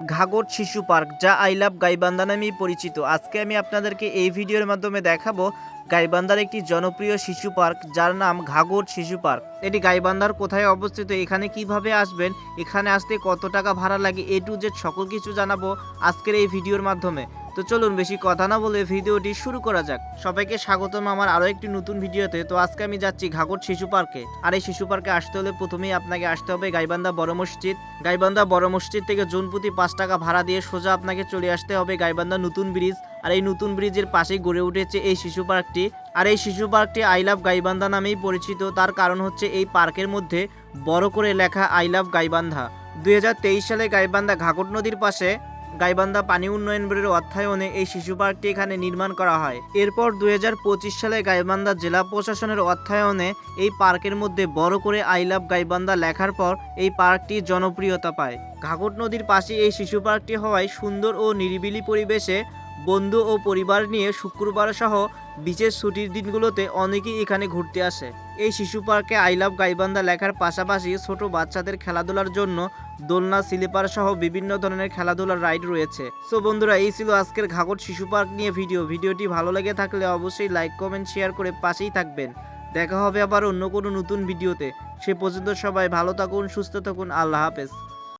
ঘাগর শিশু পার্ক, যা I love Gaibandha নামেই পরিচিত। আজকে আমি আপনাদেরকে এই ভিডিওর মাধ্যমে দেখাবো গাইবান্ধার একটি জনপ্রিয় শিশু পার্ক, যার নাম ঘাগর শিশু পার্ক। এটি গাইবান্ধার কোথায় অবস্থিত, এখানে কিভাবে আসবেন, এখানে আসতে কত টাকা ভাড়া লাগে, এ টু জেড সকল কিছু জানাবো আজকের এই ভিডিওর মাধ্যমে। তো চলুন বেশি কথা না বলে ভিডিওটি শুরু করা যাক। সবাইকে স্বাগতম আমার আরও একটি নতুন ভিডিওতে। তো আজকে আমি যাচ্ছি ঘাগর শিশু পার্কে। আর এই শিশু পার্কে আসতে হলে প্রথমেই আপনাকে আসতে হবে গাইবান্ধা বড় মসজিদ। গাইবান্ধা বড় মসজিদ থেকে জনপ্রতি 5 টাকা ভাড়া দিয়ে সোজা আপনাকে চলে আসতে হবে গাইবান্ধা নতুন ব্রিজ। আর এই নতুন ব্রিজের পাশেই গড়ে উঠেছে এই শিশু পার্কটি। আর এই শিশু পার্কটি আই লাভ গাইবান্ধা নামেই পরিচিত। তার কারণ হচ্ছে এই পার্কের মধ্যে বড় করে লেখা আই লাভ গাইবান্ধা। 2023 সালে গাইবান্ধা ঘাগর নদীর পাশে গাইবান্ধা পানি উন্নয়ন বোর্ডের অর্থায়নে এই শিশু পার্কটি এখানে নির্মাণ করা হয়। এরপর 2025 সালে গাইবান্ধা জেলা প্রশাসনের অর্থায়নে এই পার্কের মধ্যে বড় করে আই লাভ গাইবান্ধা লেখার পর এই পার্কটি জনপ্রিয়তা পায়। ঘাগর নদীর পাশে এই শিশু পার্কটি হওয়ায় সুন্দর ও নিরিবিলি পরিবেশে বন্ধু ও পরিবার নিয়ে শুক্রবার সহ বিশেষ ছুটির দিনগুলোতে অনেকেই এখানে ঘুরতে আসে। এই শিশু পার্কে আই লাভ গাইবান্ধা লেখার পাশাপাশি ছোট বাচ্চাদের খেলাধুলার জন্য দোলনা, স্লিপার সহ বিভিন্ন ধরনের খেলাধুলার রাইড রয়েছে। সো বন্ধুরা, এই ছিল আজকের ঘাগর শিশু পার্ক নিয়ে ভিডিওটি ভালো লেগে থাকলে অবশ্যই লাইক, কমেন্ট, শেয়ার করে পাশেই থাকবেন। দেখা হবে আবার অন্য কোনো নতুন ভিডিওতে। সে পর্যন্ত সবাই ভালো থাকুন, সুস্থ থাকুন। আল্লাহ হাফেজ।